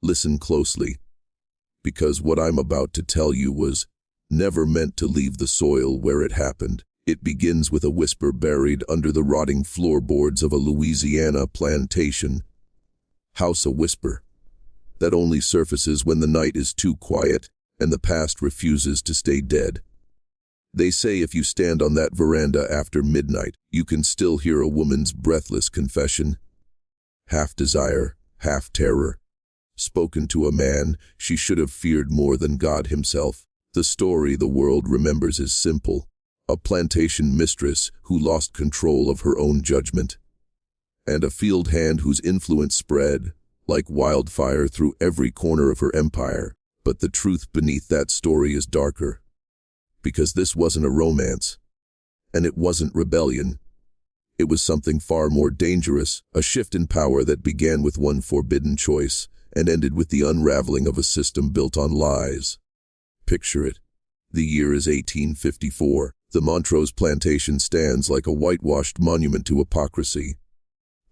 Listen closely, because what I'm about to tell you was never meant to leave the soil where it happened. It begins with a whisper buried under the rotting floorboards of a Louisiana plantation house, a whisper that only surfaces when the night is too quiet and the past refuses to stay dead. They say if you stand on that veranda after midnight, you can still hear a woman's breathless confession, half desire, half terror, spoken to a man she should have feared more than God himself. The story the world remembers is simple: a plantation mistress who lost control of her own judgment, and a field hand whose influence spread like wildfire through every corner of her empire. But the truth beneath that story is darker, because this wasn't a romance, and it wasn't rebellion. It was something far more dangerous, a shift in power that began with one forbidden choice and ended with the unraveling of a system built on lies. Picture it. The year is 1854. The Montrose plantation stands like a whitewashed monument to hypocrisy.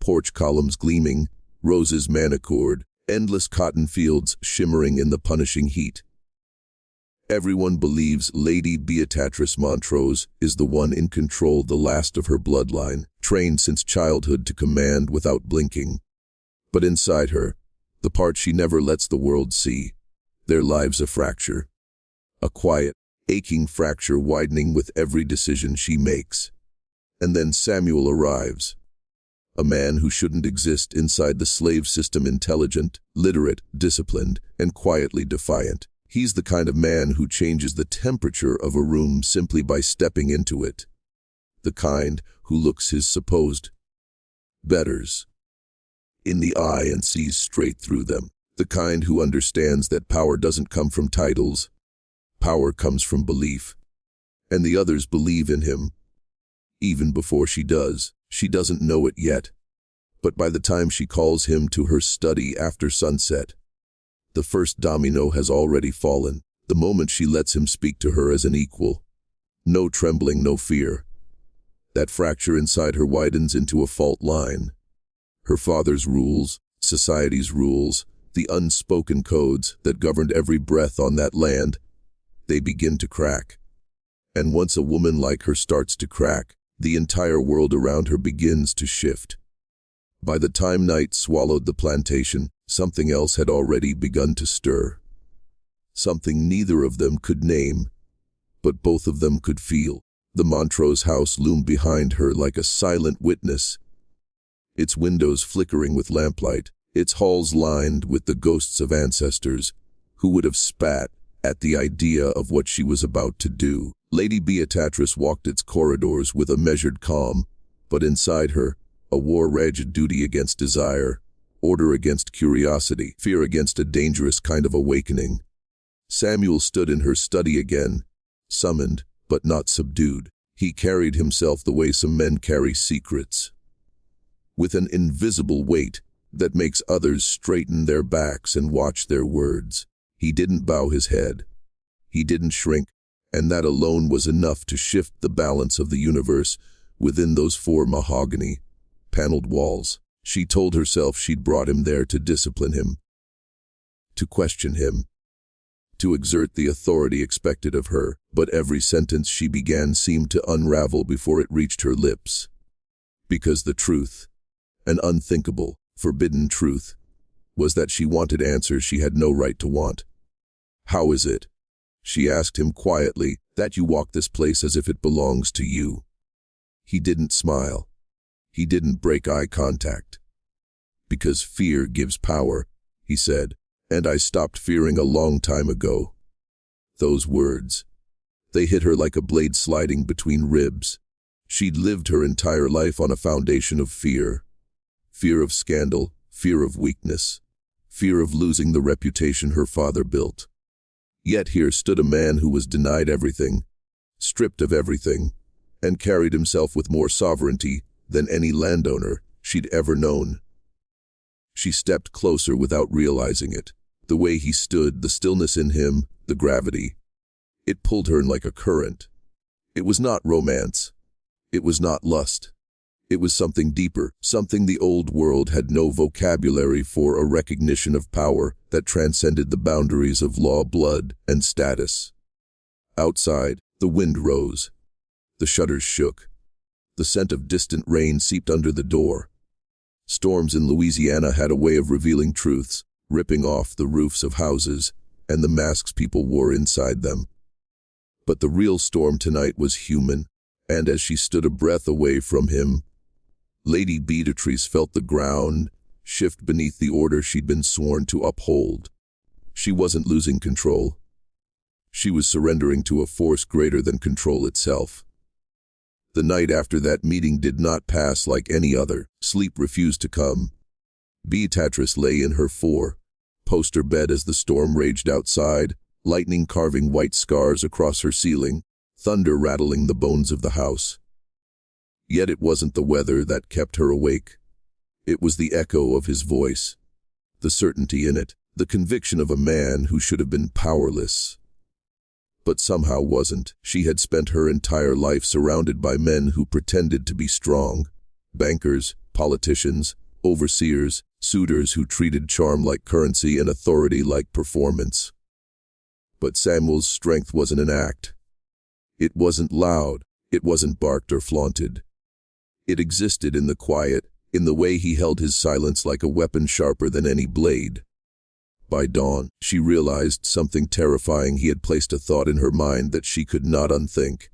Porch columns gleaming, roses manicured, endless cotton fields shimmering in the punishing heat. Everyone believes Lady Beatrice Montrose is the one in control, the last of her bloodline, trained since childhood to command without blinking. But inside her, the part she never lets the world see, there lies a fracture. A quiet, aching fracture widening with every decision she makes. And then Samuel arrives. A man who shouldn't exist inside the slave system, intelligent, literate, disciplined, and quietly defiant. He's the kind of man who changes the temperature of a room simply by stepping into it. The kind who looks his supposed betters in the eye and sees straight through them. The kind who understands that power doesn't come from titles. Power comes from belief. And the others believe in him. Even before she does. She doesn't know it yet. But by the time she calls him to her study after sunset, the first domino has already fallen. The moment she lets him speak to her as an equal. No trembling, no fear. That fracture inside her widens into a fault line. Her father's rules, society's rules, the unspoken codes that governed every breath on that land, they begin to crack. And once a woman like her starts to crack, the entire world around her begins to shift. By the time night swallowed the plantation, something else had already begun to stir. Something neither of them could name, but both of them could feel. The Montrose house loomed behind her like a silent witness, its windows flickering with lamplight, its halls lined with the ghosts of ancestors who would have spat at the idea of what she was about to do. Lady Beatrice walked its corridors with a measured calm, but inside her, a war-raged duty against desire, order against curiosity, fear against a dangerous kind of awakening. Samuel stood in her study again, summoned, but not subdued. He carried himself the way some men carry secrets, with an invisible weight that makes others straighten their backs and watch their words. He didn't bow his head. He didn't shrink, and that alone was enough to shift the balance of the universe within those four mahogany, paneled walls. She told herself she'd brought him there to discipline him, to question him, to exert the authority expected of her, but every sentence she began seemed to unravel before it reached her lips. Because the truth, an unthinkable, forbidden truth, was that she wanted answers she had no right to want. "How is it," she asked him quietly, "that you walk this place as if it belongs to you?" He didn't smile. He didn't break eye contact. "Because fear gives power," he said, "and I stopped fearing a long time ago." Those words, they hit her like a blade sliding between ribs. She'd lived her entire life on a foundation of fear. Fear of scandal, fear of weakness, fear of losing the reputation her father built. Yet here stood a man who was denied everything, stripped of everything, and carried himself with more sovereignty than any landowner she'd ever known. She stepped closer without realizing it. The way he stood, the stillness in him, the gravity. It pulled her in like a current. It was not romance. It was not lust. It was something deeper, something the old world had no vocabulary for, a recognition of power that transcended the boundaries of law, blood, and status. Outside, the wind rose. The shutters shook. The scent of distant rain seeped under the door. Storms in Louisiana had a way of revealing truths, ripping off the roofs of houses and the masks people wore inside them. But the real storm tonight was human, and as she stood a breath away from him, Lady Beatrice felt the ground shift beneath the order she'd been sworn to uphold. She wasn't losing control. She was surrendering to a force greater than control itself. The night after that meeting did not pass like any other. Sleep refused to come. Beatrice lay in her four-poster bed as the storm raged outside, lightning carving white scars across her ceiling, thunder rattling the bones of the house. Yet it wasn't the weather that kept her awake. It was the echo of his voice, the certainty in it, the conviction of a man who should have been powerless, but somehow wasn't. She had spent her entire life surrounded by men who pretended to be strong. Bankers, politicians, overseers, suitors who treated charm like currency and authority like performance. But Samuel's strength wasn't an act. It wasn't loud. It wasn't barked or flaunted. It existed in the quiet, in the way he held his silence like a weapon sharper than any blade. By dawn, she realized something terrifying. He had placed a thought in her mind that she could not unthink.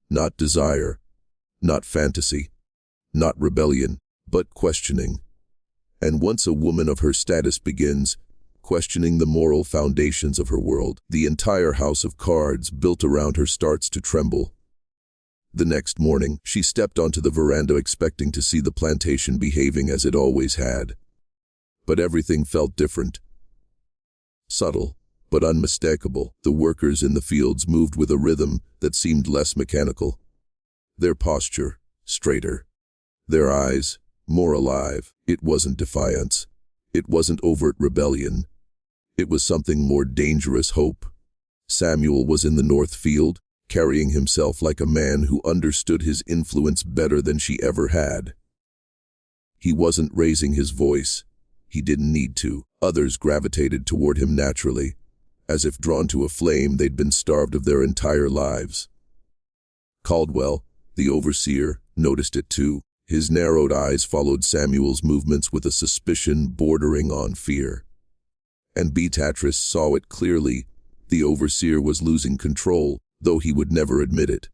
Not desire, not fantasy, not rebellion, but questioning. And once a woman of her status begins questioning the moral foundations of her world, the entire house of cards built around her starts to tremble. The next morning, she stepped onto the veranda expecting to see the plantation behaving as it always had. But everything felt different. Subtle, but unmistakable. The workers in the fields moved with a rhythm that seemed less mechanical. Their posture, straighter. Their eyes, more alive. It wasn't defiance. It wasn't overt rebellion. It was something more dangerous: hope. Samuel was in the north field, carrying himself like a man who understood his influence better than she ever had. He wasn't raising his voice. He didn't need to. Others gravitated toward him naturally, as if drawn to a flame they'd been starved of their entire lives. Caldwell, the overseer, noticed it too. His narrowed eyes followed Samuel's movements with a suspicion bordering on fear. And Beatrice saw it clearly. The overseer was losing control, though he would never admit it.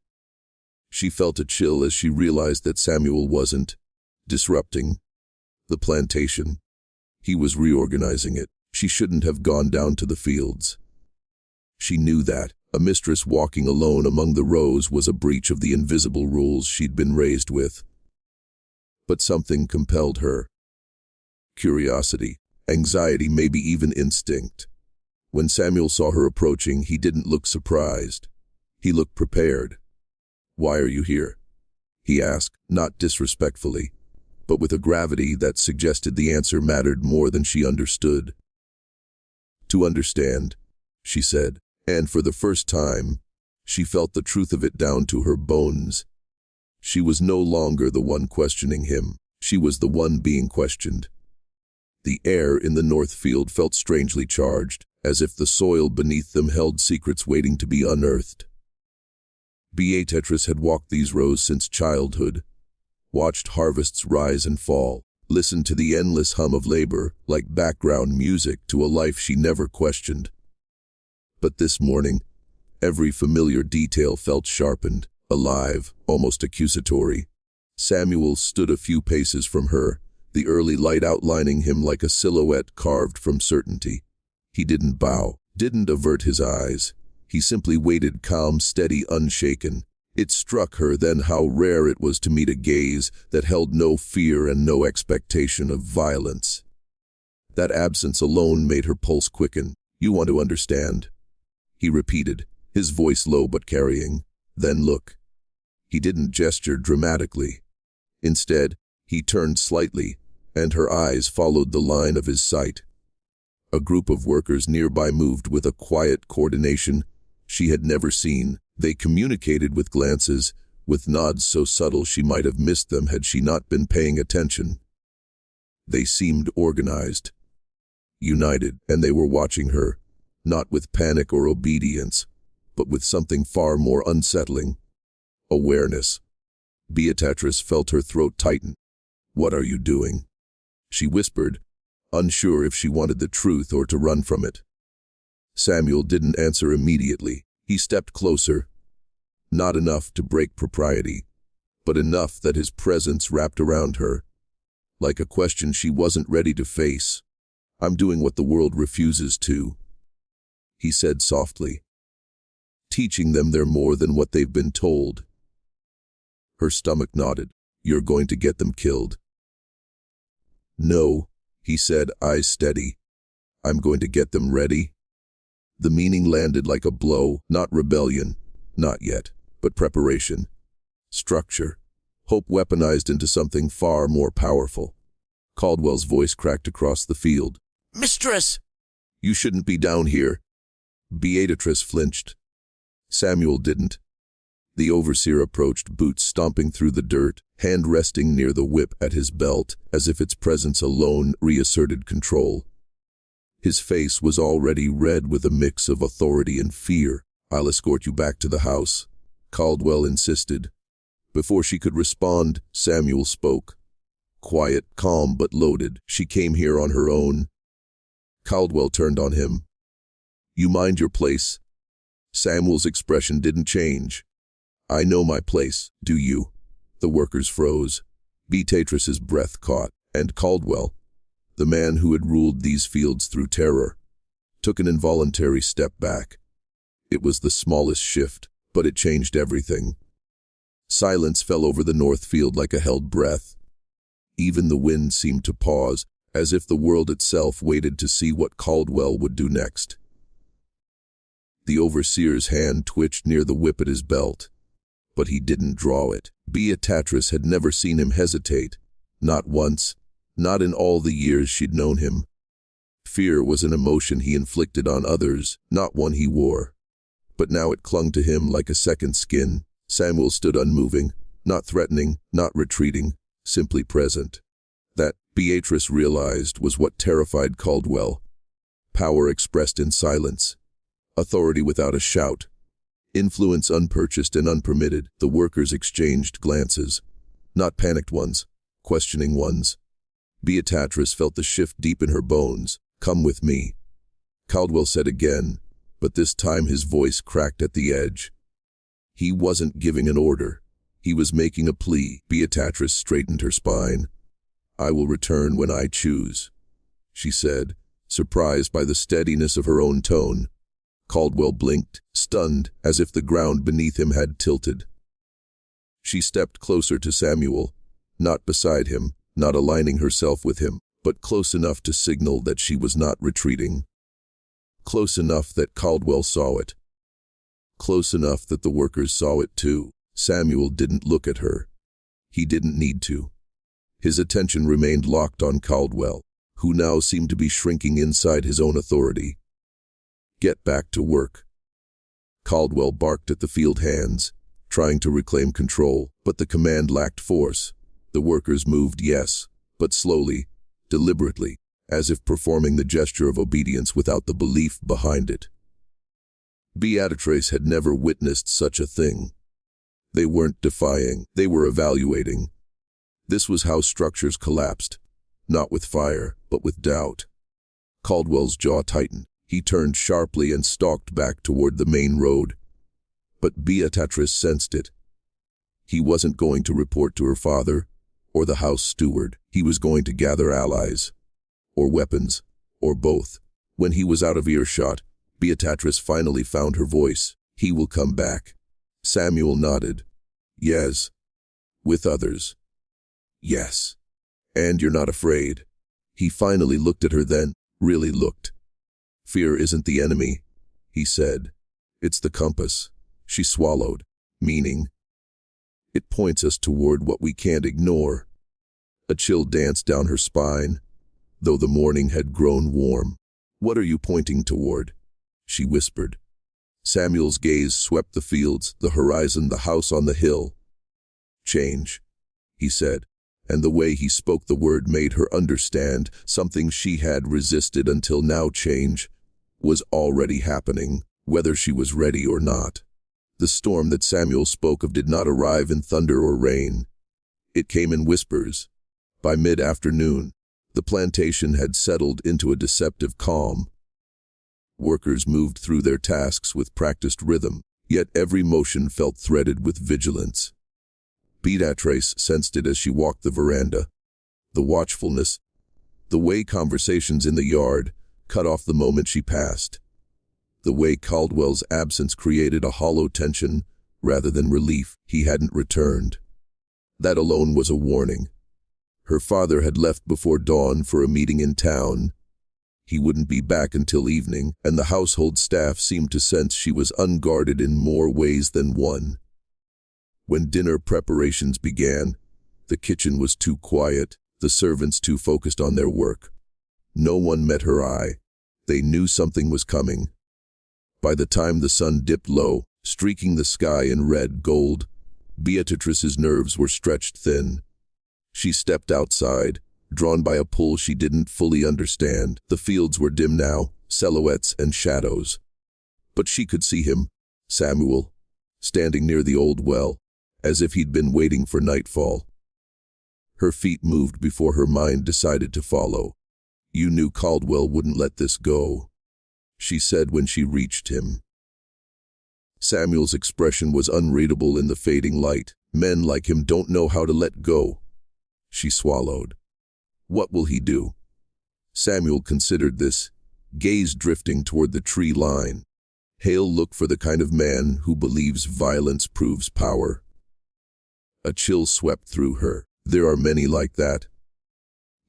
She felt a chill as she realized that Samuel wasn't disrupting the plantation. He was reorganizing it. She shouldn't have gone down to the fields. She knew that. A mistress walking alone among the rows was a breach of the invisible rules she'd been raised with. But something compelled her. Curiosity, anxiety, maybe even instinct. When Samuel saw her approaching, he didn't look surprised. He looked prepared. "Why are you here?" he asked, not disrespectfully, but with a gravity that suggested the answer mattered more than she understood. "To understand," she said, and for the first time, she felt the truth of it down to her bones. She was no longer the one questioning him. She was the one being questioned. The air in the north field felt strangely charged, as if the soil beneath them held secrets waiting to be unearthed. Beatrice had walked these rows since childhood, watched harvests rise and fall, listened to the endless hum of labor like background music to a life she never questioned. But this morning, every familiar detail felt sharpened, alive, almost accusatory. Samuel stood a few paces from her, the early light outlining him like a silhouette carved from certainty. He didn't bow, didn't avert his eyes. He simply waited, calm, steady, unshaken. It struck her then how rare it was to meet a gaze that held no fear and no expectation of violence. That absence alone made her pulse quicken. "You want to understand?" he repeated, his voice low but carrying. "Then look." He didn't gesture dramatically. Instead, he turned slightly, and her eyes followed the line of his sight. A group of workers nearby moved with a quiet coordination she had never seen. They communicated with glances, with nods so subtle she might have missed them had she not been paying attention. They seemed organized, united, and they were watching her, not with panic or obedience, but with something far more unsettling: awareness. Beatrice felt her throat tighten. "What are you doing?" she whispered, unsure if she wanted the truth or to run from it. Samuel didn't answer immediately. He stepped closer, not enough to break propriety, but enough that his presence wrapped around her, like a question she wasn't ready to face. "I'm doing what the world refuses to," he said softly. "Teaching them they're more than what they've been told." Her stomach nodded. "You're going to get them killed." "No," he said, eyes steady. "I'm going to get them ready." The meaning landed like a blow, not rebellion, not yet, but preparation, structure, hope weaponized into something far more powerful. Caldwell's voice cracked across the field. "Mistress! You shouldn't be down here." Beatrice flinched. Samuel didn't. The overseer approached, boots stomping through the dirt, hand resting near the whip at his belt, as if its presence alone reasserted control. His face was already red with a mix of authority and fear. "I'll escort you back to the house," Caldwell insisted. Before she could respond, Samuel spoke. Quiet, calm, but loaded. "She came here on her own." Caldwell turned on him. "You mind your place?" Samuel's expression didn't change. "I know my place, do you?" The workers froze. Beatrice's breath caught, and Caldwell, the man who had ruled these fields through terror, took an involuntary step back. It was the smallest shift, but it changed everything. Silence fell over the north field like a held breath. Even the wind seemed to pause, as if the world itself waited to see what Caldwell would do next. The overseer's hand twitched near the whip at his belt, but he didn't draw it. Beatrice had never seen him hesitate, not once, not in all the years she'd known him. Fear was an emotion he inflicted on others, not one he wore. But now it clung to him like a second skin. Samuel stood unmoving, not threatening, not retreating, simply present. That, Beatrice realized, was what terrified Caldwell. Power expressed in silence. Authority without a shout. Influence unpurchased and unpermitted. The workers exchanged glances. Not panicked ones, questioning ones. Beatrice felt the shift deep in her bones. "Come with me," Caldwell said again, but this time his voice cracked at the edge. He wasn't giving an order. He was making a plea. Beatrice straightened her spine. "I will return when I choose," she said, surprised by the steadiness of her own tone. Caldwell blinked, stunned, as if the ground beneath him had tilted. She stepped closer to Samuel, not beside him, not aligning herself with him, but close enough to signal that she was not retreating. Close enough that Caldwell saw it. Close enough that the workers saw it too. Samuel didn't look at her. He didn't need to. His attention remained locked on Caldwell, who now seemed to be shrinking inside his own authority. "Get back to work." Caldwell barked at the field hands, trying to reclaim control, but the command lacked force. The workers moved, yes, but slowly, deliberately, as if performing the gesture of obedience without the belief behind it. Beatrice had never witnessed such a thing. They weren't defying, they were evaluating. This was how structures collapsed, not with fire, but with doubt. Caldwell's jaw tightened. He turned sharply and stalked back toward the main road. But Beatrice sensed it. He wasn't going to report to her father, or the house steward. He was going to gather allies, or weapons, or both. When he was out of earshot, Beatrice finally found her voice. "He will come back." Samuel nodded. "Yes." "With others." "Yes." "And you're not afraid?" He finally looked at her then, really looked. "Fear isn't the enemy," he said. "It's the compass." She swallowed. "Meaning?" "It points us toward what we can't ignore." A chill danced down her spine, though the morning had grown warm. "What are you pointing toward?" she whispered. Samuel's gaze swept the fields, the horizon, the house on the hill. Change, he said, and the way he spoke the word made her understand something she had resisted until now. Change was already happening, whether she was ready or not. The storm that Samuel spoke of did not arrive in thunder or rain. It came in whispers. By mid-afternoon, the plantation had settled into a deceptive calm. Workers moved through their tasks with practiced rhythm, yet every motion felt threaded with vigilance. Beatrice sensed it as she walked the veranda. The watchfulness, the way conversations in the yard cut off the moment she passed. The way Caldwell's absence created a hollow tension rather than relief. He hadn't returned. That alone was a warning. Her father had left before dawn for a meeting in town. He wouldn't be back until evening, and the household staff seemed to sense she was unguarded in more ways than one. When dinner preparations began, the kitchen was too quiet, the servants too focused on their work. No one met her eye. They knew something was coming. By the time the sun dipped low, streaking the sky in red gold, Beatrice's nerves were stretched thin. She stepped outside, drawn by a pull she didn't fully understand. The fields were dim now, silhouettes and shadows. But she could see him, Samuel, standing near the old well, as if he'd been waiting for nightfall. Her feet moved before her mind decided to follow. "You knew Caldwell wouldn't let this go," she said when she reached him. Samuel's expression was unreadable in the fading light. "Men like him don't know how to let go." She swallowed. "What will he do?" Samuel considered this, gaze drifting toward the tree line. "He'll look for the kind of man who believes violence proves power." A chill swept through her. "There are many like that."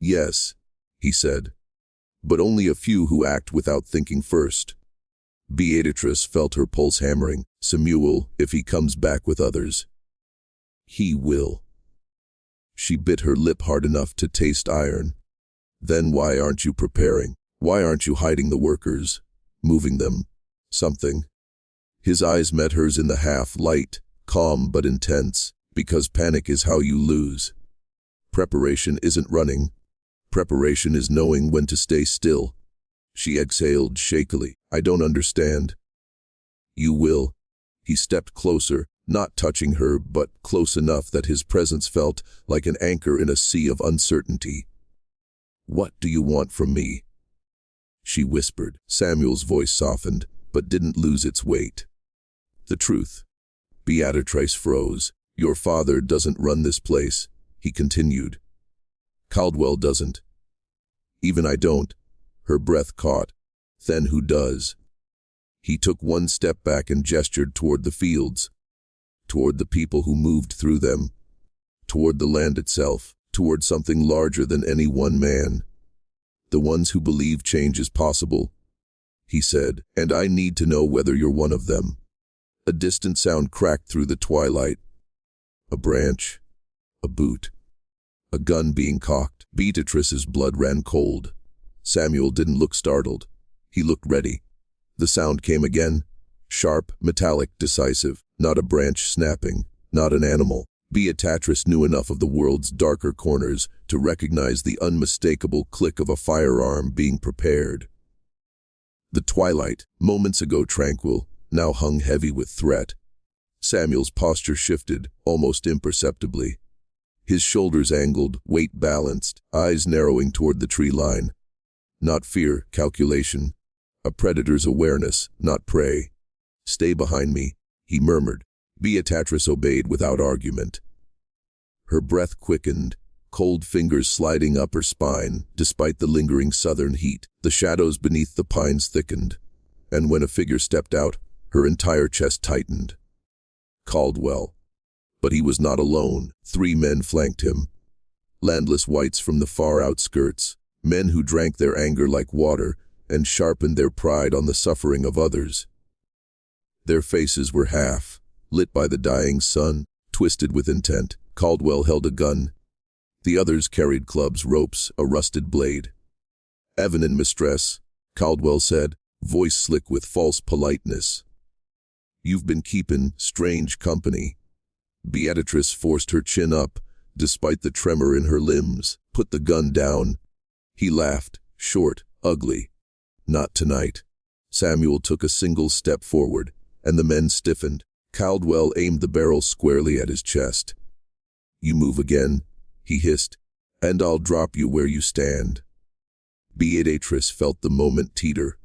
"Yes," he said, "but only a few who act without thinking first." Beatrice felt her pulse hammering. "Samuel, if he comes back with others." "He will." She bit her lip hard enough to taste iron. "Then why aren't you preparing? Why aren't you hiding the workers? Moving them? Something?" His eyes met hers in the half-light, calm but intense. "Because panic is how you lose. Preparation isn't running. Preparation is knowing when to stay still." She exhaled shakily. "I don't understand." "You will." He stepped closer, not touching her, but close enough that his presence felt like an anchor in a sea of uncertainty. "What do you want from me?" she whispered. Samuel's voice softened, but didn't lose its weight. "The truth." Beatrice froze. "Your father doesn't run this place," he continued. "Caldwell doesn't. Even I don't." Her breath caught. "Then who does?" He took one step back and gestured toward the fields, toward the people who moved through them, toward the land itself, toward something larger than any one man. "The ones who believe change is possible," he said, "and I need to know whether you're one of them." A distant sound cracked through the twilight. A branch, a boot, a gun being cocked. Beatrice's blood ran cold. Samuel didn't look startled. He looked ready. The sound came again, sharp, metallic, decisive. Not a branch snapping, not an animal. Beatrice knew enough of the world's darker corners to recognize the unmistakable click of a firearm being prepared. The twilight, moments ago tranquil, now hung heavy with threat. Samuel's posture shifted, almost imperceptibly. His shoulders angled, weight balanced, eyes narrowing toward the tree line. Not fear, calculation. A predator's awareness, not prey. "Stay behind me," he murmured. Beatrice obeyed without argument. Her breath quickened, cold fingers sliding up her spine, despite the lingering southern heat. The shadows beneath the pines thickened, and when a figure stepped out, her entire chest tightened. Caldwell. But he was not alone. 3 men flanked him. Landless whites from the far outskirts, men who drank their anger like water and sharpened their pride on the suffering of others. Their faces were half, lit by the dying sun, twisted with intent. Caldwell held a gun. The others carried clubs, ropes, a rusted blade. "Evan Mistress," Caldwell said, voice slick with false politeness. "You've been keepin' strange company." Beatrice forced her chin up, despite the tremor in her limbs. "Put the gun down." He laughed, short, ugly. "Not tonight." Samuel took a single step forward, and the men stiffened. Caldwell aimed the barrel squarely at his chest. "You move again," he hissed, "and I'll drop you where you stand." Beatrice felt the moment teeter.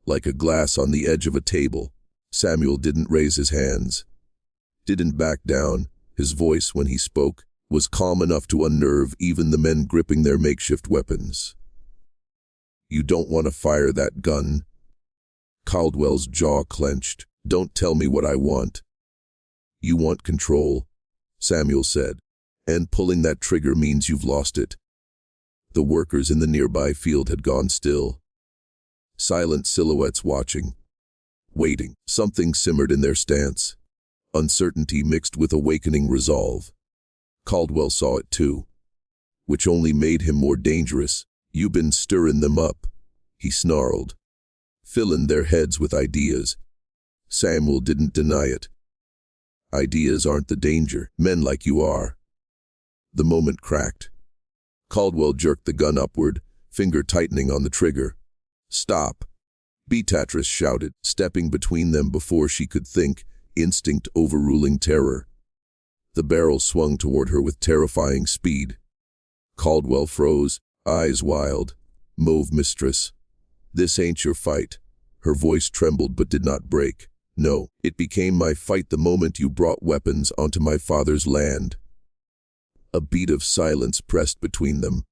Like a glass on the edge of a table, Samuel didn't raise his hands. Didn't back down. His voice, when he spoke, was calm enough to unnerve even the men gripping their makeshift weapons. "You don't want to fire that gun." Caldwell's jaw clenched. "Don't tell me what I want." "You want control," Samuel said, "and pulling that trigger means you've lost it." The workers in the nearby field had gone still. Silent silhouettes watching, waiting. Something simmered in their stance. Uncertainty mixed with awakening resolve. Caldwell saw it too, which only made him more dangerous. "You been stirring them up," he snarled. "Filling their heads with ideas." Samuel didn't deny it. "Ideas aren't the danger. Men like you are." The moment cracked. Caldwell jerked the gun upward, finger tightening on the trigger. "Stop!" Beatrice shouted, stepping between them before she could think, instinct overruling terror. The barrel swung toward her with terrifying speed. Caldwell froze, eyes wild. "Move, mistress. This ain't your fight." Her voice trembled but did not break. "No, it became my fight the moment you brought weapons onto my father's land." A beat of silence pressed between them.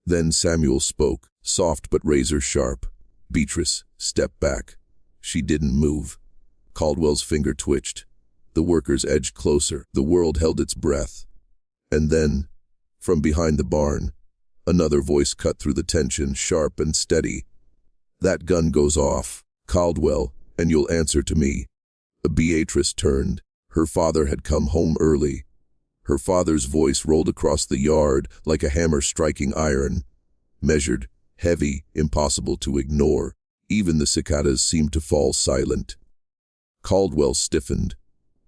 Then Samuel spoke, soft but razor-sharp. "Beatrice, step back." She didn't move. Caldwell's finger twitched. The workers edged closer. The world held its breath. And then, from behind the barn, another voice cut through the tension, sharp and steady. "That gun goes off, Caldwell, and you'll answer to me." Beatrice turned. Her father had come home early. Her father's voice rolled across the yard like a hammer striking iron. Measured, heavy, impossible to ignore. Even the cicadas seemed to fall silent. Caldwell stiffened,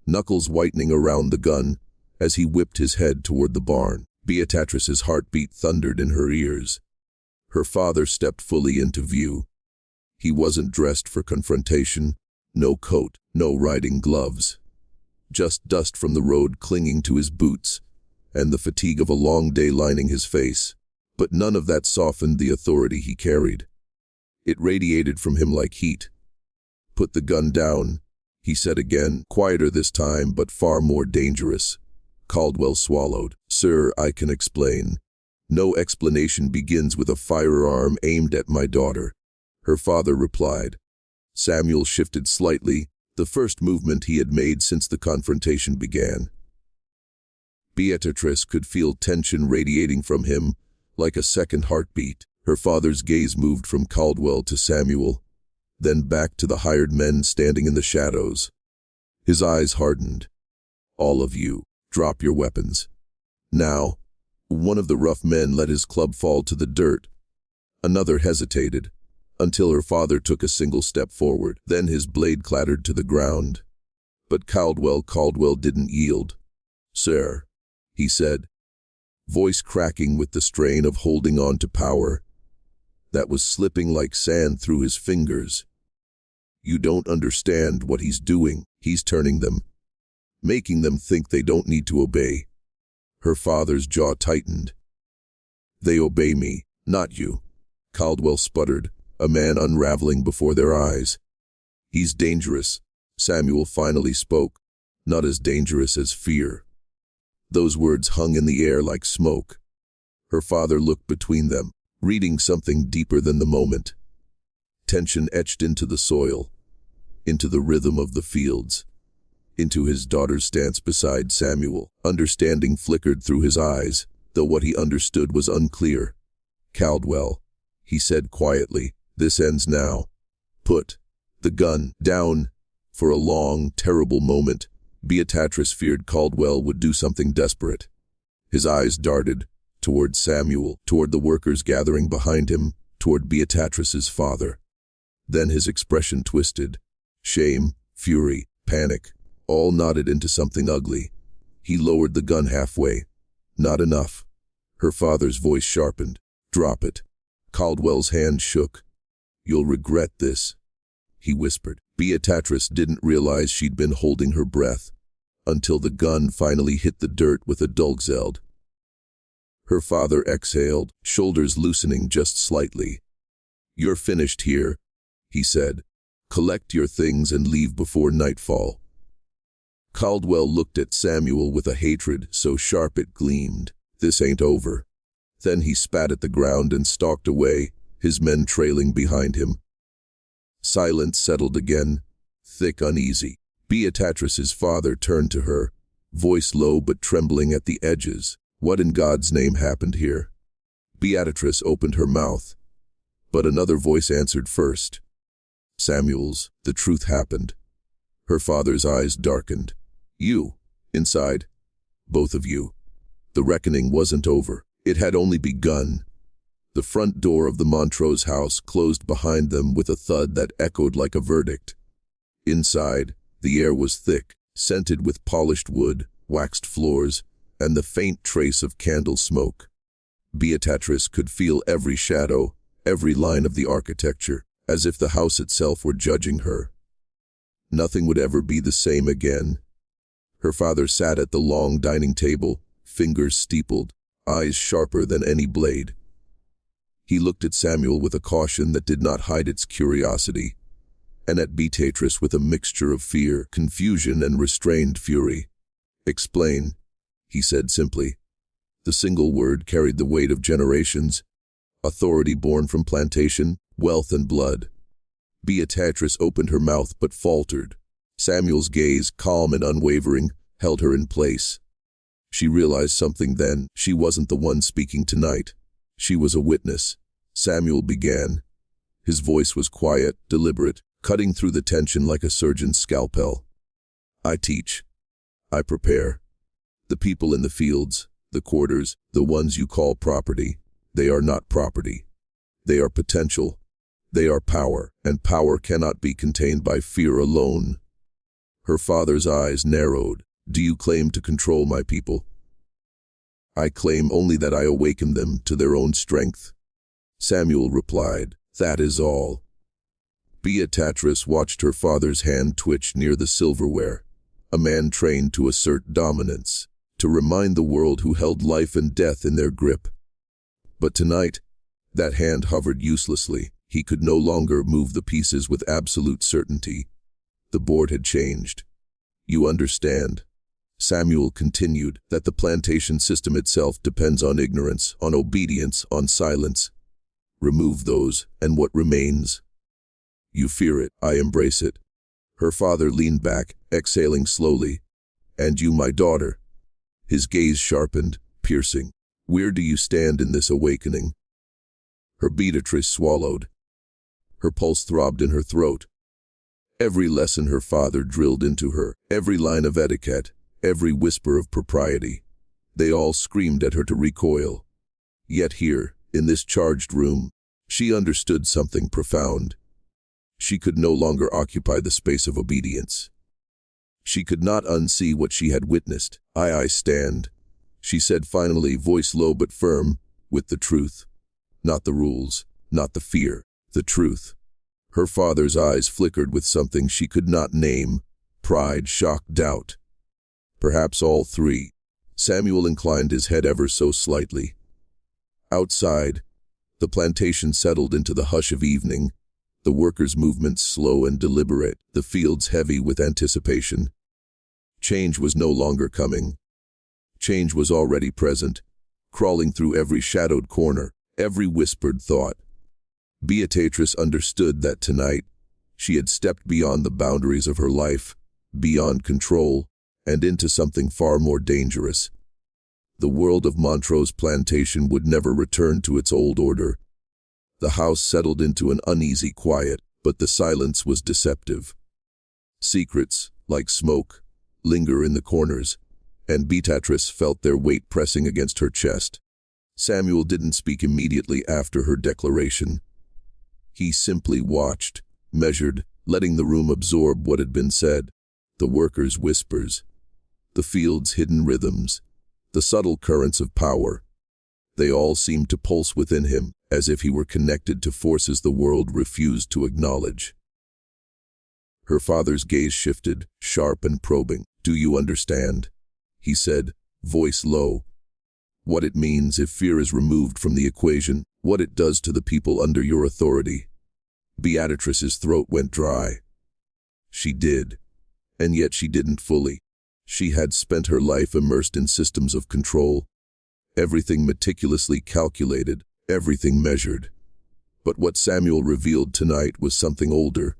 knuckles whitening around the gun, as he whipped his head toward the barn. Beatrice's heartbeat thundered in her ears. Her father stepped fully into view. He wasn't dressed for confrontation. No coat, no riding gloves. Just dust from the road clinging to his boots, and the fatigue of a long day lining his face. But none of that softened the authority he carried. It radiated from him like heat. "Put the gun down," he said again, quieter this time, but far more dangerous. Caldwell swallowed. "Sir, I can explain." "No explanation begins with a firearm aimed at my daughter," her father replied. Samuel shifted slightly, the first movement he had made since the confrontation began. Beatrice could feel tension radiating from him, like a second heartbeat. Her father's gaze moved from Caldwell to Samuel, then back to the hired men standing in the shadows. His eyes hardened. "All of you, drop your weapons. Now." One of the rough men let his club fall to the dirt. Another hesitated, until her father took a single step forward. Then his blade clattered to the ground. But Caldwell didn't yield. "Sir," he said, voice cracking with the strain of holding on to power that was slipping like sand through his fingers. "You don't understand what he's doing. He's turning them, making them think they don't need to obey." Her father's jaw tightened. "They obey me, not you," Caldwell sputtered, a man unraveling before their eyes. "He's dangerous," Samuel finally spoke, "not as dangerous as fear." Those words hung in the air like smoke. Her father looked between them, reading something deeper than the moment. Tension etched into the soil, into the rhythm of the fields, into his daughter's stance beside Samuel. Understanding flickered through his eyes, though what he understood was unclear. "Caldwell," he said quietly, "this ends now. Put the gun down." For a long, terrible moment, Beatrice feared Caldwell would do something desperate. His eyes darted toward Samuel, toward the workers gathering behind him, toward Beatrice's father. Then his expression twisted. Shame, fury, panic, all knotted into something ugly. He lowered the gun halfway. Not enough. Her father's voice sharpened. Drop it. Caldwell's hand shook. You'll regret this, he whispered. Beatrice didn't realize she'd been holding her breath until the gun finally hit the dirt with a dull zeld. Her father exhaled, shoulders loosening just slightly. You're finished here, he said. Collect your things and leave before nightfall. Caldwell looked at Samuel with a hatred so sharp it gleamed. This ain't over. Then he spat at the ground and stalked away, his men trailing behind him. Silence settled again, thick, uneasy. Beatrice's father turned to her, voice low but trembling at the edges. What in God's name happened here? Beatrice opened her mouth, but another voice answered first. Samuel's, the truth happened. Her father's eyes darkened. You, inside, both of you. The reckoning wasn't over. It had only begun. The front door of the Montrose house closed behind them with a thud that echoed like a verdict. Inside, the air was thick, scented with polished wood, waxed floors, and the faint trace of candle smoke. Beatrice could feel every shadow, every line of the architecture, as if the house itself were judging her. Nothing would ever be the same again. Her father sat at the long dining table, fingers steepled, eyes sharper than any blade. He looked at Samuel with a caution that did not hide its curiosity, and at Beatrice with a mixture of fear, confusion, and restrained fury. Explain, he said simply. The single word carried the weight of generations, authority born from plantation, wealth, and blood. Beatrice opened her mouth but faltered. Samuel's gaze, calm and unwavering, held her in place. She realized something then. She wasn't the one speaking tonight. She was a witness. Samuel began. His voice was quiet, deliberate, cutting through the tension like a surgeon's scalpel. I teach. I prepare. The people in the fields, the quarters, the ones you call property, they are not property. They are potential. They are power, and power cannot be contained by fear alone. Her father's eyes narrowed. Do you claim to control my people? I claim only that I awaken them to their own strength. Samuel replied, that is all. Beatrice watched her father's hand twitch near the silverware, a man trained to assert dominance, to remind the world who held life and death in their grip. But tonight, that hand hovered uselessly. He could no longer move the pieces with absolute certainty. The board had changed. You understand, Samuel continued, that the plantation system itself depends on ignorance, on obedience, on silence. Remove those, and what remains? You fear it, I embrace it. Her father leaned back, exhaling slowly. And you, my daughter? His gaze sharpened, piercing. Where do you stand in this awakening? Her Beatrice swallowed. Her pulse throbbed in her throat. Every lesson her father drilled into her, every line of etiquette, every whisper of propriety, they all screamed at her to recoil. Yet here, in this charged room, she understood something profound. She could no longer occupy the space of obedience. She could not unsee what she had witnessed. I stand, she said finally, voice low but firm, with the truth. Not the rules, not the fear, the truth. Her father's eyes flickered with something she could not name, pride, shock, doubt. Perhaps all three. Samuel inclined his head ever so slightly. Outside, the plantation settled into the hush of evening, the workers' movements slow and deliberate, the fields heavy with anticipation. Change was no longer coming. Change was already present, crawling through every shadowed corner, every whispered thought. Beatrice understood that tonight, she had stepped beyond the boundaries of her life, beyond control, and into something far more dangerous. The world of Montrose Plantation would never return to its old order. The house settled into an uneasy quiet, but the silence was deceptive. Secrets, like smoke, linger in the corners, and Beatrice felt their weight pressing against her chest. Samuel didn't speak immediately after her declaration. He simply watched, measured, letting the room absorb what had been said. The workers' whispers, the field's hidden rhythms, the subtle currents of power. They all seemed to pulse within him, as if he were connected to forces the world refused to acknowledge. Her father's gaze shifted, sharp and probing. "Do you understand?" he said, voice low. "What it means if fear is removed from the equation, what it does to the people under your authority?" Beatrice's throat went dry. She did, and yet she didn't fully. She had spent her life immersed in systems of control, everything meticulously calculated, everything measured. But what Samuel revealed tonight was something older,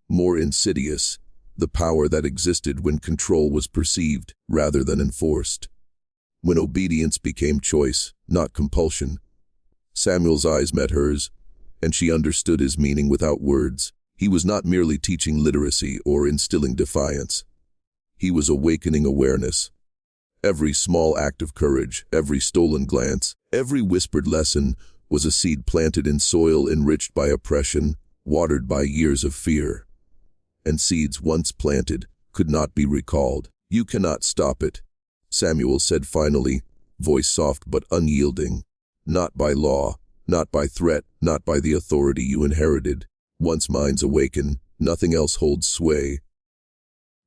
more insidious, the power that existed when control was perceived rather than enforced. When obedience became choice, not compulsion. Samuel's eyes met hers, and she understood his meaning without words. He was not merely teaching literacy or instilling defiance. He was awakening awareness. Every small act of courage, every stolen glance, every whispered lesson was a seed planted in soil enriched by oppression, watered by years of fear. And seeds once planted could not be recalled. "You cannot stop it," Samuel said finally, voice soft but unyielding. "Not by law, not by threat, not by the authority you inherited. Once minds awaken, nothing else holds sway."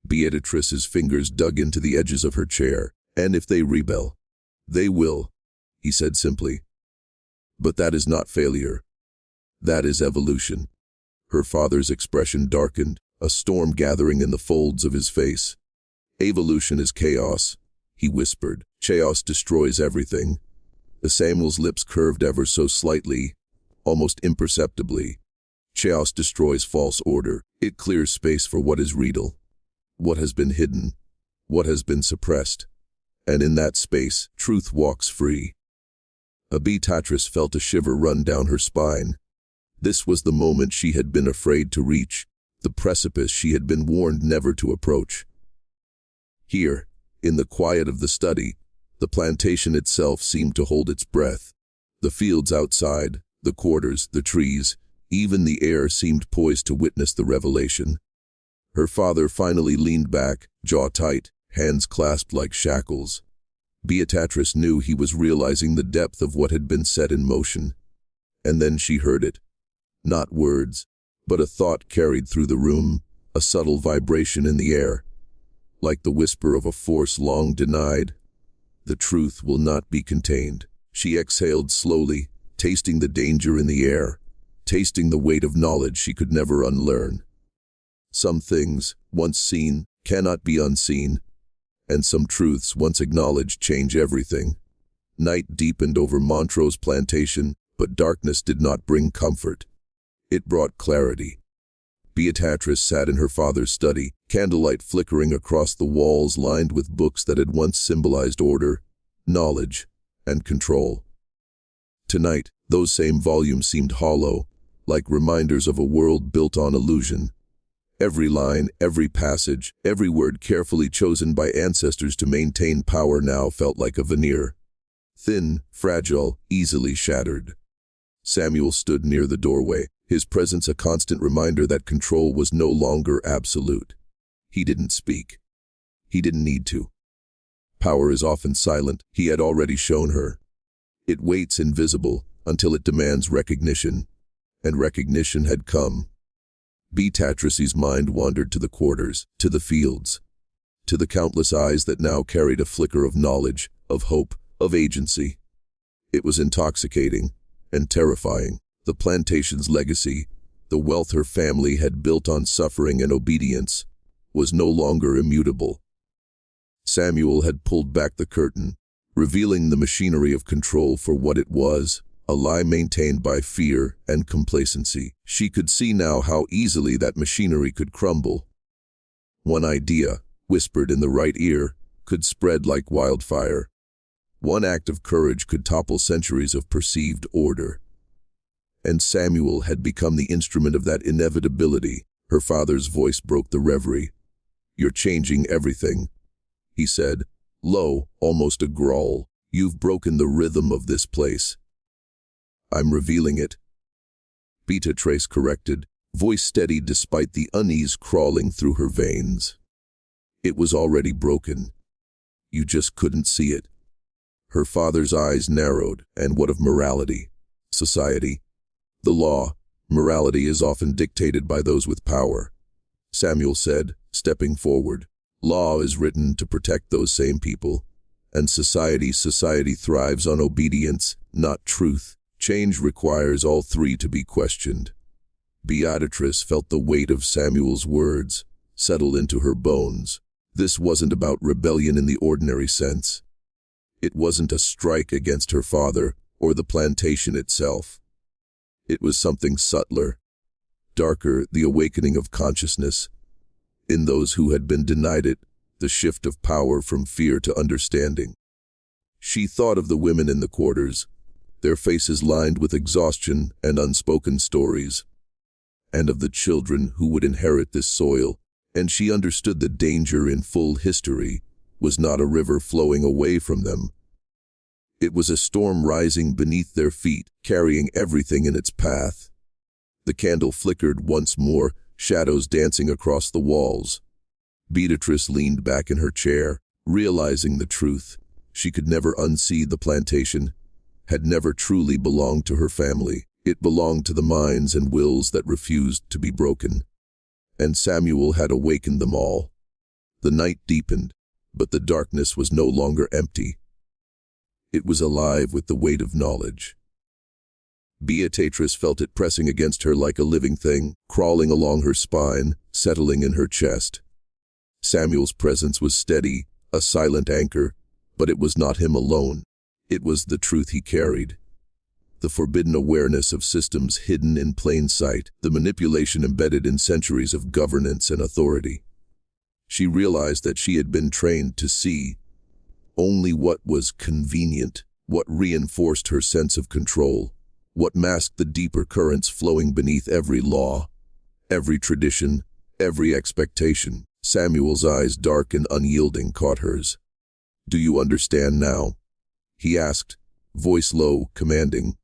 Beatrice's fingers dug into the edges of her chair. "And if they rebel, they will," he said simply. "But that is not failure. That is evolution." Her father's expression darkened, a storm gathering in the folds of his face. "Evolution is chaos," he whispered. "Chaos destroys everything." Samuel's lips curved ever so slightly, almost imperceptibly. "Chaos destroys false order. It clears space for what is real, what has been hidden, what has been suppressed. And in that space, truth walks free." Beatrice felt a shiver run down her spine. This was the moment she had been afraid to reach, the precipice she had been warned never to approach. Here, in the quiet of the study, the plantation itself seemed to hold its breath. The fields outside, the quarters, the trees, even the air seemed poised to witness the revelation. Her father finally leaned back, jaw tight, hands clasped like shackles. Beatrice knew he was realizing the depth of what had been set in motion. And then she heard it. Not words, but a thought carried through the room, a subtle vibration in the air, like the whisper of a force long denied. "The truth will not be contained." She exhaled slowly, tasting the danger in the air, tasting the weight of knowledge she could never unlearn. Some things, once seen, cannot be unseen, and some truths once acknowledged change everything. Night deepened over Montrose Plantation, but darkness did not bring comfort. It brought clarity. Beatrice sat in her father's study, candlelight flickering across the walls lined with books that had once symbolized order, knowledge, and control. Tonight, those same volumes seemed hollow, like reminders of a world built on illusion. Every line, every passage, every word carefully chosen by ancestors to maintain power now felt like a veneer. Thin, fragile, easily shattered. Samuel stood near the doorway, his presence a constant reminder that control was no longer absolute. He didn't speak. He didn't need to. Power is often silent, he had already shown her. It waits invisible until it demands recognition, and recognition had come. Beatrice's mind wandered to the quarters, to the fields, to the countless eyes that now carried a flicker of knowledge, of hope, of agency. It was intoxicating and terrifying. The plantation's legacy, the wealth her family had built on suffering and obedience, was no longer immutable. Samuel had pulled back the curtain, revealing the machinery of control for what it was, a lie maintained by fear and complacency. She could see now how easily that machinery could crumble. One idea, whispered in the right ear, could spread like wildfire. One act of courage could topple centuries of perceived order. And Samuel had become the instrument of that inevitability. Her father's voice broke the reverie. "You're changing everything," he said, low, almost a growl. "You've broken the rhythm of this place." "I'm revealing it," Beatrice corrected, voice steady despite the unease crawling through her veins. It was already broken. You just couldn't see it. Her father's eyes narrowed. And what of morality? Society? The law. Morality is often dictated by those with power, Samuel said, stepping forward. Law is written to protect those same people. And society thrives on obedience, not truth. Change requires all three to be questioned. Beatrice felt the weight of Samuel's words settle into her bones. This wasn't about rebellion in the ordinary sense. It wasn't a strike against her father or the plantation itself. It was something subtler, darker, the awakening of consciousness. In those who had been denied it, the shift of power from fear to understanding. She thought of the women in the quarters, their faces lined with exhaustion and unspoken stories, and of the children who would inherit this soil, and she understood the danger in full history was not a river flowing away from them. It was a storm rising beneath their feet, carrying everything in its path. The candle flickered once more, shadows dancing across the walls. Beatrice leaned back in her chair, realizing the truth. She could never unsee the plantation, had never truly belonged to her family. It belonged to the minds and wills that refused to be broken. And Samuel had awakened them all. The night deepened, but the darkness was no longer empty. It was alive with the weight of knowledge. Beatrice felt it pressing against her like a living thing, crawling along her spine, settling in her chest. Samuel's presence was steady, a silent anchor, but it was not him alone. It was the truth he carried. The forbidden awareness of systems hidden in plain sight, the manipulation embedded in centuries of governance and authority. She realized that she had been trained to see only what was convenient, what reinforced her sense of control, what masked the deeper currents flowing beneath every law, every tradition, every expectation. Samuel's eyes, dark and unyielding, caught hers. "Do you understand now?" he asked, voice low, commanding.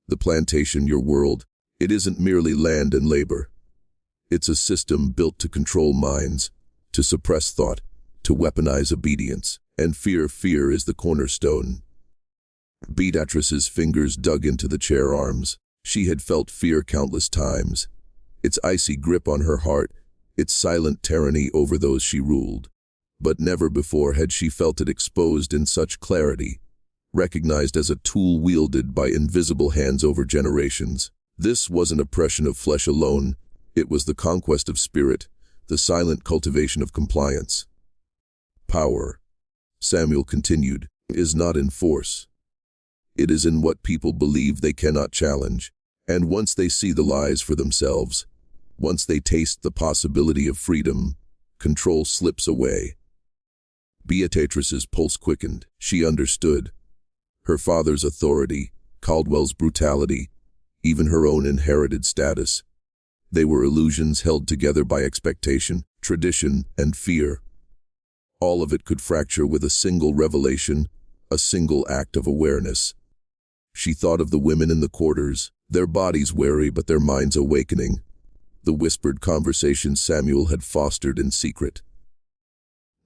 "The plantation, your world, it isn't merely land and labor. It's a system built to control minds, to suppress thought, to weaponize obedience, and fear is the cornerstone." Beatrice's fingers dug into the chair arms. She had felt fear countless times, its icy grip on her heart, its silent tyranny over those she ruled. But never before had she felt it exposed in such clarity, recognized as a tool wielded by invisible hands over generations. This wasn't oppression of flesh alone, it was the conquest of spirit, the silent cultivation of compliance. "Power," Samuel continued, "is not in force. It is in what people believe they cannot challenge, and once they see the lies for themselves, once they taste the possibility of freedom, control slips away." Beatrice's pulse quickened. She understood. Her father's authority, Caldwell's brutality, even her own inherited status. They were illusions held together by expectation, tradition, and fear. All of it could fracture with a single revelation, a single act of awareness. She thought of the women in the quarters, their bodies weary but their minds awakening. The whispered conversations Samuel had fostered in secret.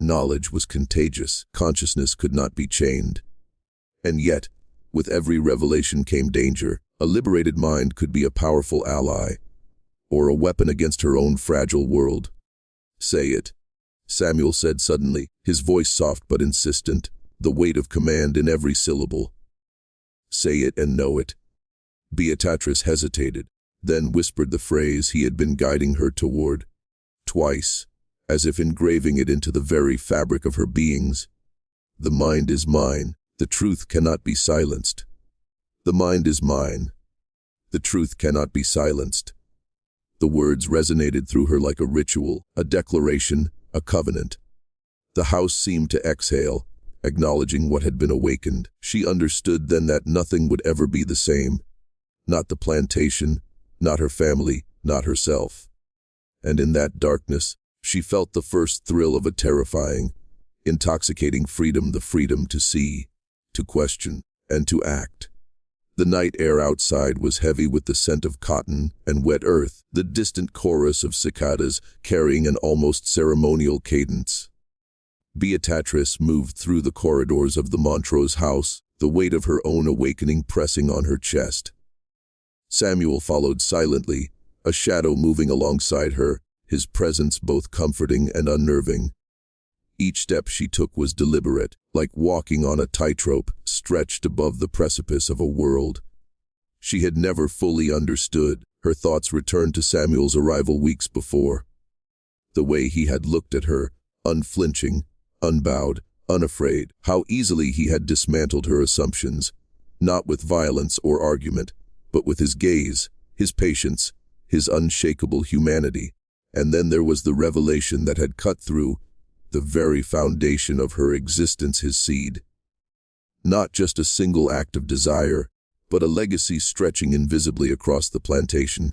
Knowledge was contagious. Consciousness could not be chained. And yet, with every revelation came danger. A liberated mind could be a powerful ally, or a weapon against her own fragile world. "Say it," Samuel said suddenly, his voice soft but insistent, the weight of command in every syllable. "Say it and know it." Beatrice hesitated, then whispered the phrase he had been guiding her toward. Twice, as if engraving it into the very fabric of her beings. "The mind is mine. The truth cannot be silenced. The mind is mine. The truth cannot be silenced." The words resonated through her like a ritual, a declaration, a covenant. The house seemed to exhale, acknowledging what had been awakened. She understood then that nothing would ever be the same. Not the plantation, not her family, not herself. And in that darkness, she felt the first thrill of a terrifying, intoxicating freedom, the freedom to see, to question, and to act. The night air outside was heavy with the scent of cotton and wet earth, the distant chorus of cicadas carrying an almost ceremonial cadence. Beatrice moved through the corridors of the Montrose house, the weight of her own awakening pressing on her chest. Samuel followed silently, a shadow moving alongside her, his presence both comforting and unnerving. Each step she took was deliberate, like walking on a tightrope stretched above the precipice of a world she had never fully understood. Her thoughts returned to Samuel's arrival weeks before. The way he had looked at her, unflinching, unbowed, unafraid, how easily he had dismantled her assumptions, not with violence or argument, but with his gaze, his patience, his unshakable humanity. And then there was the revelation that had cut through the very foundation of her existence, his seed. Not just a single act of desire, but a legacy stretching invisibly across the plantation.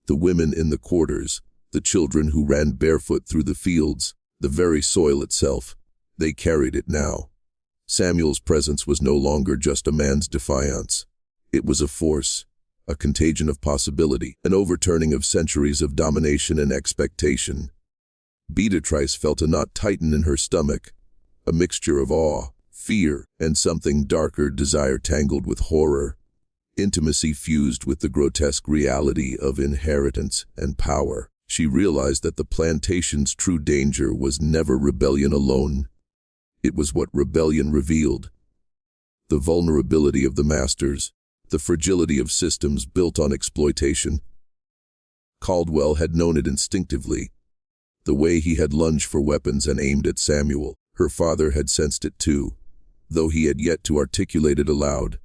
The women in the quarters, the children who ran barefoot through the fields, the very soil itself, they carried it now. Samuel's presence was no longer just a man's defiance. It was a force, a contagion of possibility, an overturning of centuries of domination and expectation. Beatrice felt a knot tighten in her stomach, a mixture of awe, fear, and something darker, desire tangled with horror, intimacy fused with the grotesque reality of inheritance and power. She realized that the plantation's true danger was never rebellion alone. It was what rebellion revealed: the vulnerability of the masters, the fragility of systems built on exploitation. Caldwell had known it instinctively. The way he had lunged for weapons and aimed at Samuel, her father had sensed it too, though he had yet to articulate it aloud.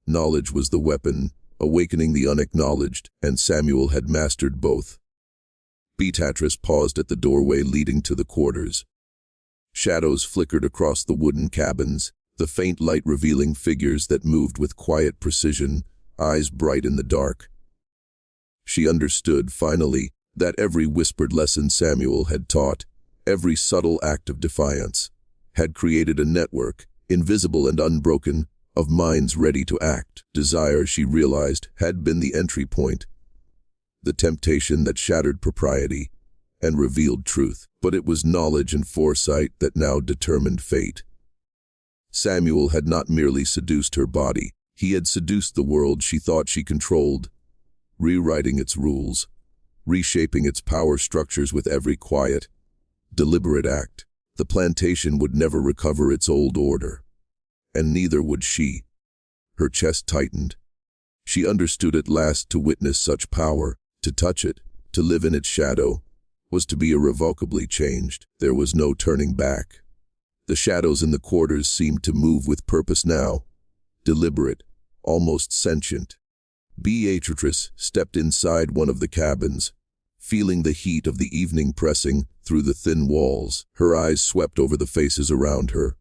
Knowledge was the weapon, awakening the unacknowledged, and Samuel had mastered both. Beatrice paused at the doorway leading to the quarters. Shadows flickered across the wooden cabins, the faint light revealing figures that moved with quiet precision, eyes bright in the dark. She understood, finally, that every whispered lesson Samuel had taught, every subtle act of defiance, had created a network, invisible and unbroken, of minds ready to act. Desire, she realized, had been the entry point, the temptation that shattered propriety and revealed truth, but it was knowledge and foresight that now determined fate. Samuel had not merely seduced her body, he had seduced the world she thought she controlled, rewriting its rules, reshaping its power structures with every quiet, deliberate act. The plantation would never recover its old order, and neither would she. Her chest tightened. She understood at last to witness such power, to touch it, to live in its shadow, was to be irrevocably changed. There was no turning back. The shadows in the quarters seemed to move with purpose now, deliberate, almost sentient. Beatrice stepped inside one of the cabins, feeling the heat of the evening pressing through the thin walls. Her eyes swept over the faces around her,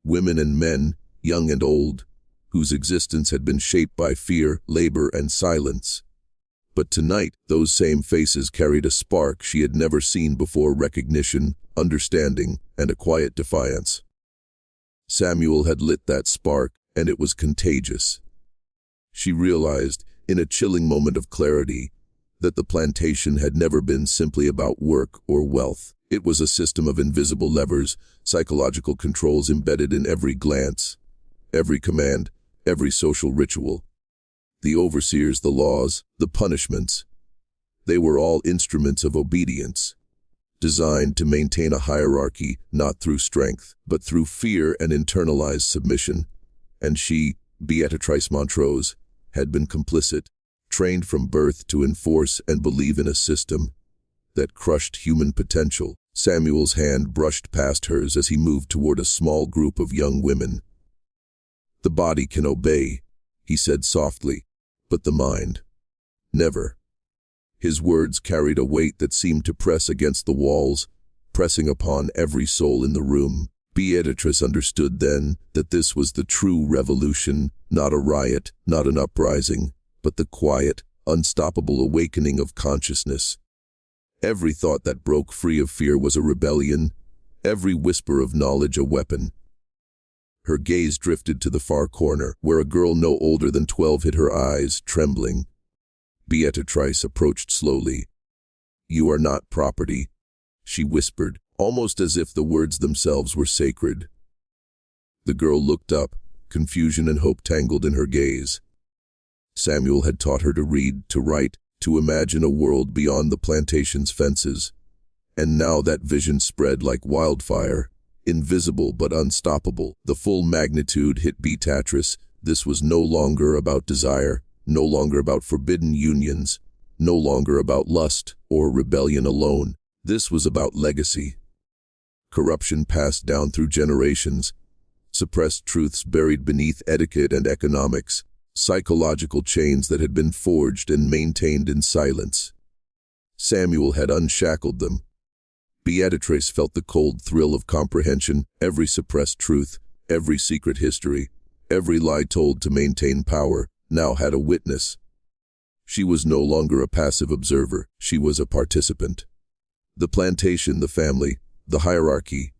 women and men, young and old, whose existence had been shaped by fear, labor, and silence. But tonight, those same faces carried a spark she had never seen before: recognition, understanding, and a quiet defiance. Samuel had lit that spark, and it was contagious. She realized, in a chilling moment of clarity, that the plantation had never been simply about work or wealth. It was a system of invisible levers, psychological controls embedded in every glance, every command, every social ritual. The overseers, the laws, the punishments, they were all instruments of obedience, designed to maintain a hierarchy not through strength, but through fear and internalized submission. And she, Beatrice Montrose, had been complicit, trained from birth to enforce and believe in a system that crushed human potential. Samuel's hand brushed past hers as he moved toward a small group of young women. "The body can obey," he said softly, "but the mind, never." His words carried a weight that seemed to press against the walls, pressing upon every soul in the room. Beatrice understood then that this was the true revolution, not a riot, not an uprising, but the quiet, unstoppable awakening of consciousness. Every thought that broke free of fear was a rebellion, every whisper of knowledge a weapon. Her gaze drifted to the far corner, where a girl no older than 12 hid her eyes, trembling. Beatrice approached slowly. "You are not property," she whispered, almost as if the words themselves were sacred. The girl looked up, confusion and hope tangled in her gaze. Samuel had taught her to read, to write, to imagine a world beyond the plantation's fences. And now that vision spread like wildfire, invisible but unstoppable. The full magnitude hit Beatrice. This was no longer about desire, no longer about forbidden unions, no longer about lust or rebellion alone. This was about legacy. Corruption passed down through generations, suppressed truths buried beneath etiquette and economics, psychological chains that had been forged and maintained in silence. Samuel had unshackled them. Beatrice felt the cold thrill of comprehension. Every suppressed truth, every secret history, every lie told to maintain power, now had a witness. She was no longer a passive observer, she was a participant. The plantation, the family, the hierarchy,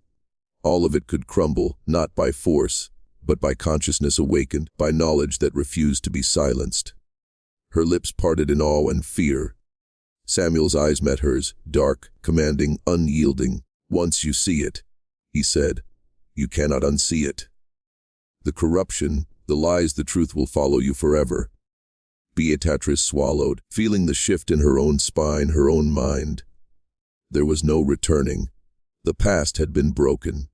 all of it could crumble, not by force, but by consciousness awakened, by knowledge that refused to be silenced. Her lips parted in awe and fear. Samuel's eyes met hers, dark, commanding, unyielding. "Once you see it," he said, "you cannot unsee it. The corruption, the lies, the truth will follow you forever." Beatrice swallowed, feeling the shift in her own spine, her own mind. There was no returning. The past had been broken.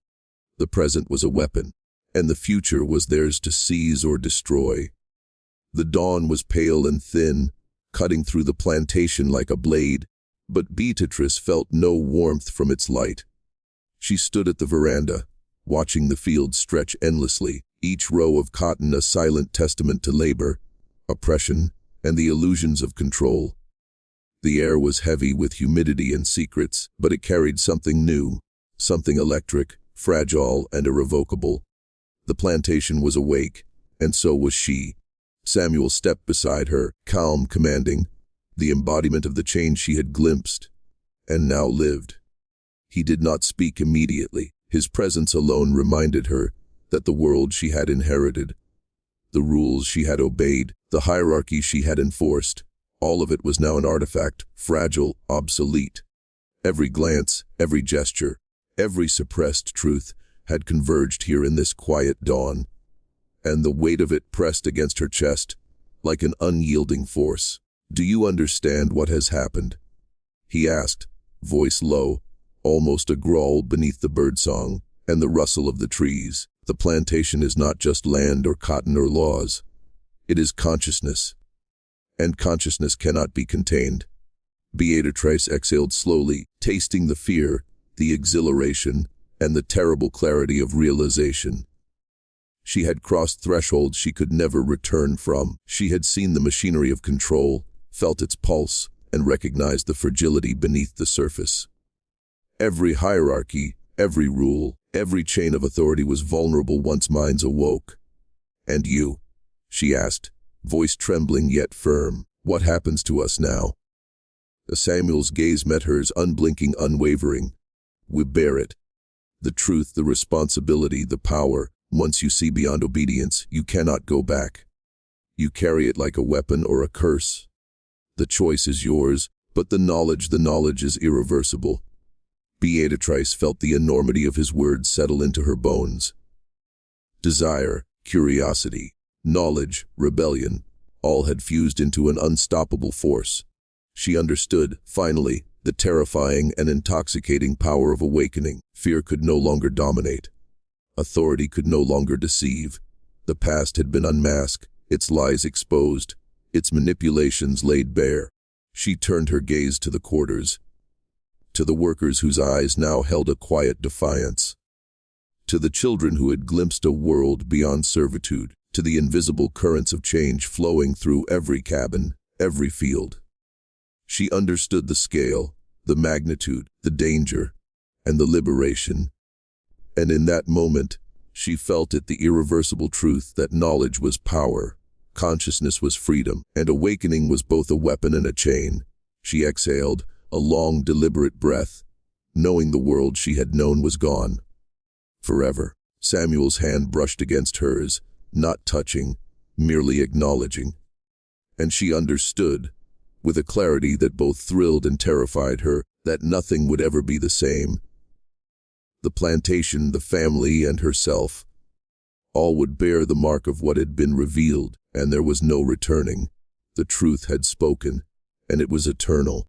The present was a weapon, and the future was theirs to seize or destroy. The dawn was pale and thin, cutting through the plantation like a blade, but Beatrice felt no warmth from its light. She stood at the veranda, watching the fields stretch endlessly, each row of cotton a silent testament to labor, oppression, and the illusions of control. The air was heavy with humidity and secrets, but it carried something new, something electric, fragile, and irrevocable. The plantation was awake, and so was she. Samuel stepped beside her, calm, commanding, the embodiment of the change she had glimpsed, and now lived. He did not speak immediately. His presence alone reminded her that the world she had inherited, the rules she had obeyed, the hierarchy she had enforced, all of it was now an artifact, fragile, obsolete. Every glance, every gesture, every suppressed truth had converged here in this quiet dawn, and the weight of it pressed against her chest like an unyielding force. "Do you understand what has happened?" he asked, voice low, almost a growl beneath the birdsong and the rustle of the trees. "The plantation is not just land or cotton or laws. It is consciousness, and consciousness cannot be contained." Beatrice exhaled slowly, tasting the fear, the exhilaration, and the terrible clarity of realization. She had crossed thresholds she could never return from. She had seen the machinery of control, felt its pulse, and recognized the fragility beneath the surface. Every hierarchy, every rule, every chain of authority was vulnerable once minds awoke. "And you?" she asked, voice trembling yet firm. "What happens to us now?" Samuel's gaze met hers, unblinking, unwavering. "We bear it. The truth, the responsibility, the power. Once you see beyond obedience, you cannot go back. You carry it like a weapon or a curse. The choice is yours, but the knowledge is irreversible." Beatrice felt the enormity of his words settle into her bones. Desire, curiosity, knowledge, rebellion, all had fused into an unstoppable force. She understood, finally, the terrifying and intoxicating power of awakening. Fear could no longer dominate. Authority could no longer deceive. The past had been unmasked, its lies exposed, its manipulations laid bare. She turned her gaze to the quarters, to the workers whose eyes now held a quiet defiance, to the children who had glimpsed a world beyond servitude, to the invisible currents of change flowing through every cabin, every field. She understood the scale, the magnitude, the danger, and the liberation. And in that moment, she felt it, the irreversible truth that knowledge was power, consciousness was freedom, and awakening was both a weapon and a chain. She exhaled, a long, deliberate breath, knowing the world she had known was gone. Forever. Samuel's hand brushed against hers, not touching, merely acknowledging. And she understood, with a clarity that both thrilled and terrified her, that nothing would ever be the same. the plantation, the family, and herself. All would bear the mark of what had been revealed, and there was no returning. The truth had spoken, and it was eternal.